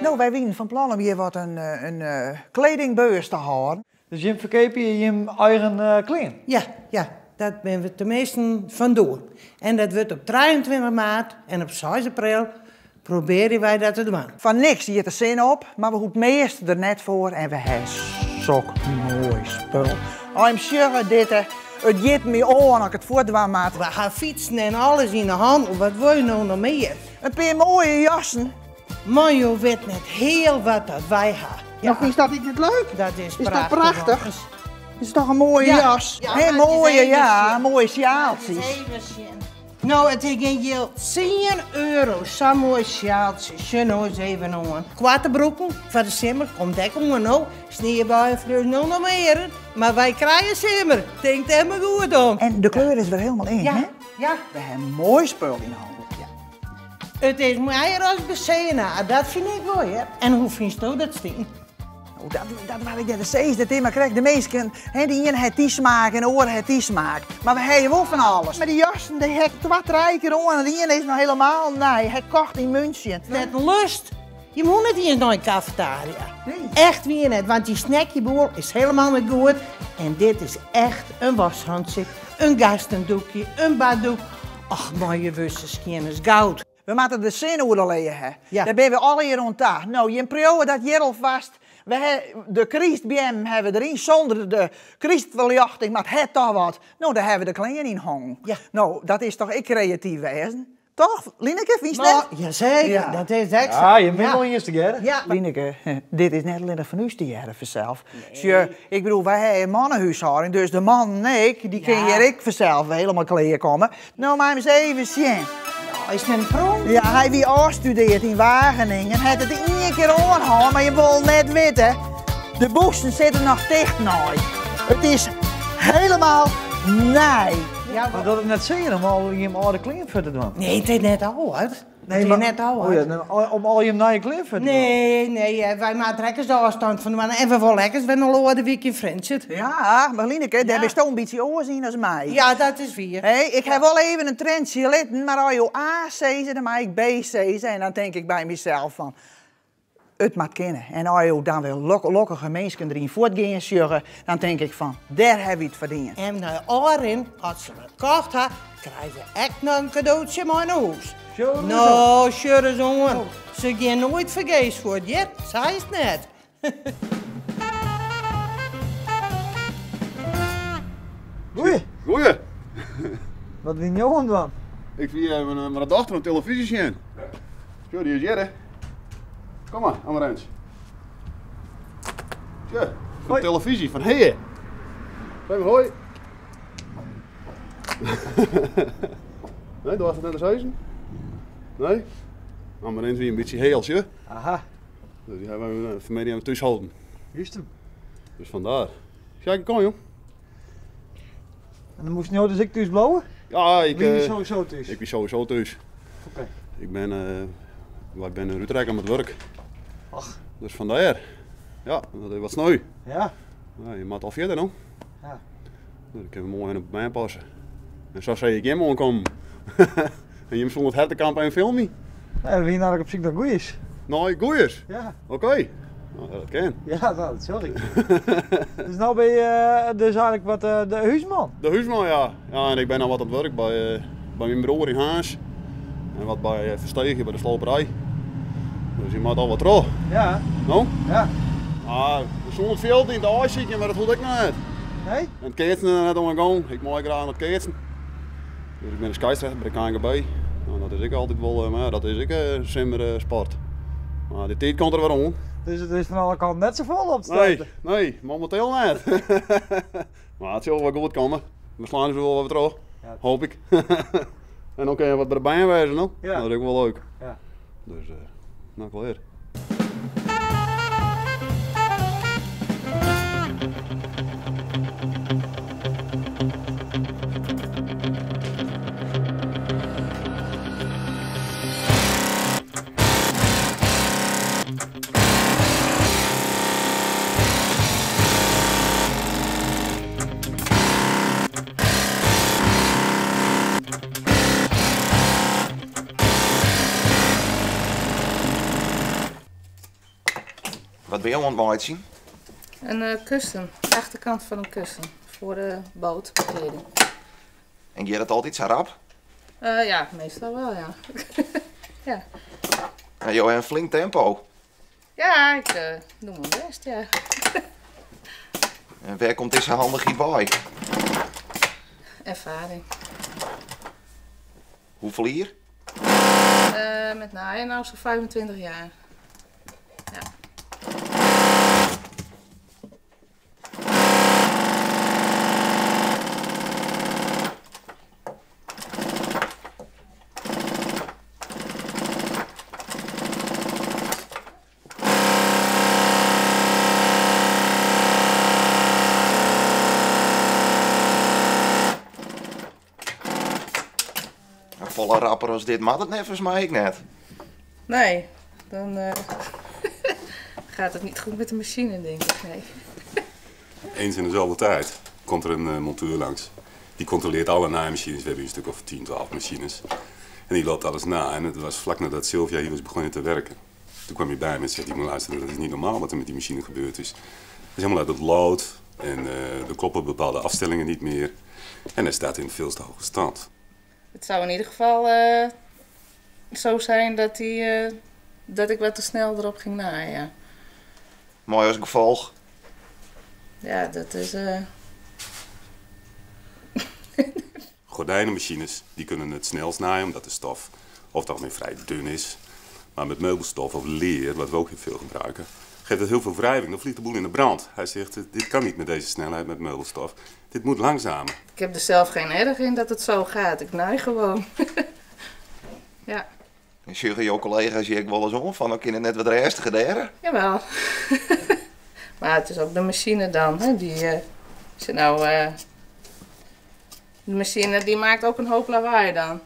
Nou, wij waren van plan om hier wat een kledingbeurs te houden. Dus je verkeep je eigen kleding? Ja, dat ben we tenminste van doen. En dat wordt op 23 maart en op 6 april proberen wij dat te doen. Van niks hier te zin op, maar we hoeven het meeste er net voor en we hebben zo'n mooi spul. I'm sure het jeet me aan als ik het voortdoen maat. We gaan fietsen en alles in de hand. Wat wil je nou nog meer? Een paar mooie jassen. Maar je weet net heel wat dat wij gaan. Ja. Is dat niet leuk? Dat is dat prachtig. prachtig? Dat is toch een mooie jas? Ja, Heel mooie sjaaltjes. Nou, het is een heel 10 euro, zo'n mooi sjaaltjes. Je nou eens even aan. Kwarte broeken voor de simmer, komt ook om nou. Sneeuw bij een vrouw nou nog meer. Maar wij krijgen simmer. Denkt helemaal goed om. En de kleur is er helemaal in, Ja, hè? ja. We hebben een mooi spul in handen. Ja. Het is meer als BCNA, dat vind ik wel, hè. En hoe vind je dat, Stien? Nou, dat wat ik net zei, dat maar krijg de meesten, die een het die smaak en de oren het die smaak. Maar we hebben wel van alles. Maar die jassen, die heb ik 2-3 keer aan en die ene is nog helemaal nee. Hij kocht in München. Net een lust. Je moet niet eens naar een cafetaria. Nee. Echt weer net, want die snackjeboel is helemaal niet goed. En dit is echt een washandje, een gastendoekje, een baddoek. Ach, mooie wussenskin is goud. We moeten de zenuwen leggen. Ja. Daar ben we alle hier rond aan. Nou, je periode dat hier alvast. De Christ bij hem hebben we erin zonder de Christverlichting, maar het toch wat. Nou, daar hebben we de klein in hangen. Ja. Nou, dat is toch ik creatief wezen? Toch, Lineke, vind je Nou, net? jazeker, Ja. dat is echt zo. Ja, je bent wel eerst together. Ja, Lineke, dit is net alleen van u die hebben vanzelf. Nee. Ik bedoel, wij hebben een mannenhuishouding, dus de man en ik, die kun je ik vanzelf helemaal kleren komen. Nou, maar eens even zien. is het een prom? Ja, hij wie afstudeert in Wageningen. Hij had het 1 keer aangehaald, maar je wil net weten. De bossen zitten nog dicht nooit. Het is helemaal nee. Ja, Maar dat het net zeggen om al je oude kleding voor te doen. nee, het is net oud. Nee, het is net oud. Oh ja, nou, om al je nieuwe kleding voor te doen. Nee, wij maken trekkers de afstand van de mannen. En we wel lekker, we nog de week in Frans zit. Ja, maar Lineke, daar ben je toch een beetje oorzien als mij. Ja, dat is 4. Hey, ik heb wel even een trendje litten, maar als je A zezen, dan maak ik B zezen. En dan denk ik bij mezelf van, het moet kennen. En als je dan wel lokkige mensen erin voortgaan sjuggen, dan denk ik van, daar heb je het verdiend. En naar oren, als ze het kocht had, krijgen ze echt nog een cadeautje maar naar huis. Nou, sure jongen. Ze gaan nooit vergees voor dit, zei het net. Goeie. Goeie. Wat wil je aan doen? Ik zie mijn dochter op televisie zien. Zo, die is hier, hè. Kom maar, Amarens. Zo, van Hoi. televisie, van hey. Zeg maar hoi. Nee, doe het net als huizen? Nee? Amarens wie een beetje heel, zie. Aha, Dus die hebben we vanmiddag aan thuis houden. juist hem. Dus vandaar. Kijk, kom joh. En dan moest je nou dus ik thuis blauwen? Ja, ik Wie is sowieso thuis? ben sowieso thuis. Oké. Ik ben in Utrecht aan het werk. Ach. Dus vandaar. Ja, dat is wat sneu. Ja. Ja, je moet al verder nou. Ja. Nou, dan kunnen we mooi op mij passen. En zo zei ik hem komen. En je stond het hertenkamp en film niet. Nee, wie nou op zich dat goed is? Nou, goeiers. Ja. Oké. Nou, dat kan. Ja, nou, sorry. Dus nou ben je dus eigenlijk wat de huisman. De huisman, ja. Ja, en ik ben al wat aan het werk bij mijn broer in Haas. En wat bij Verstegen bij de sloperij. Dus je moet al wat trouw. Ja. Nou? Ja. Ah, er stond veel in de ijsziekje, maar dat voelde ik nog niet. Nee? En het keertje er net omgegaan. Ik mooi graag het keertje. Dus ik ben een scheidsrechter bij de KNGB. Nou, dat is ik altijd wel, maar ja, dat is ik simmer sport. Maar de tijd komt er weer om. Dus het is van alle kanten net zo vol op te Nee, starten. nee, momenteel niet. Maar het zal wel goed komen. We slaan er wel wat terug. Ja. Hoop ik. En dan kun je wat bij de bijen wijzen, no? Ja. Dat is ook wel leuk. Ja. Dus, nou, ik wel eer. Wat ben je aan het zien? Een kussen, de achterkant van een kussen voor de bootbekleding. En je dat altijd zo rap? Ja, meestal wel, ja. Ja. Nou, joh, een flink tempo. Ja, ik doe mijn best, ja. En waar komt deze handig hierbij? Ervaring. Hoeveel hier? Met naaien nou zo'n 25 jaar. Ja. Een volle rapper als dit mag het net, volgens mij ik net. Nee, dan gaat het niet goed met de machine, denk ik. Nee. Eens in dezelfde tijd komt er een monteur langs. Die controleert alle naaimachines. We hebben een stuk of 10, 12 machines. En die loopt alles na. En het was vlak nadat Sylvia hier was begonnen te werken. Toen kwam hij bij me en zei: "Ik moet luisteren, dat is niet normaal wat er met die machine gebeurd is. Het is helemaal uit het lood. En er kloppen bepaalde afstellingen niet meer. En hij staat in veel te hoge stand." Het zou in ieder geval zo zijn dat ik wat te snel erop ging naaien, ja. Mooi als gevolg. Ja, dat is... Gordijnenmachines die kunnen het snelst naaien omdat de stof over het algemeen vrij dun is. Maar met meubelstof of leer, wat we ook heel veel gebruiken, geeft het heel veel wrijving. Dan vliegt de boel in de brand. Hij zegt: "Dit kan niet met deze snelheid met meubelstof. Dit moet langzamer." Ik heb er zelf geen erg in dat het zo gaat. Ik naai gewoon. Ja. En zeggen jouw collega's je ook wel eens om van, dan kunnen net wat rustiger deren. Jawel. Maar het is ook de machine dan. Hè? De machine die maakt ook een hoop lawaai dan.